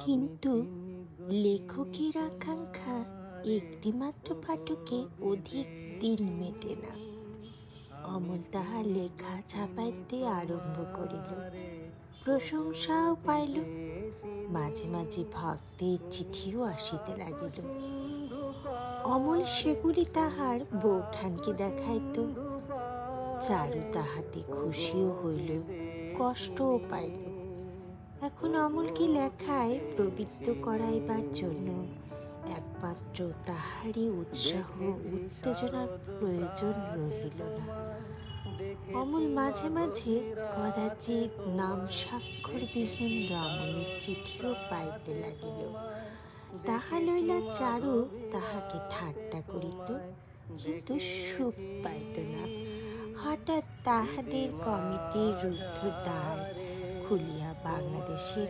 কিন্তু লেখকের আকাঙ্ক্ষা একটিমাত্র পাঠকে অধিক দিন মেটে না। অমল তাহার লেখা ছাপাইতে আরম্ভ করিল, প্রশংসাও পাইল, মাঝে মাঝে ভক্তের চিঠিও আসিতে লাগিল। অমল সেগুলি তাহার বৌঠানকে দেখাইত। চারু তাহাতে খুশিও হইল, কষ্টও পাইল। এখন অমলকে লেখায় প্রবৃত্ত করাইবার জন্য একমাত্র তাহারই উৎসাহ উত্তেজনার প্রয়োজন রহিল না। অমল মাঝে মাঝে কদাচিৎ নাম স্বাক্ষরবিহীন রমণীর চিঠিও পাইতে লাগিল। তাহা লইলা চারু তাহাকে ঠাট্টা করিত, কিন্তু সুখ পাইত না। হঠাৎ তাহাদের কমিটির রুদ্ধ দ্বার খুলিয়া বাংলাদেশের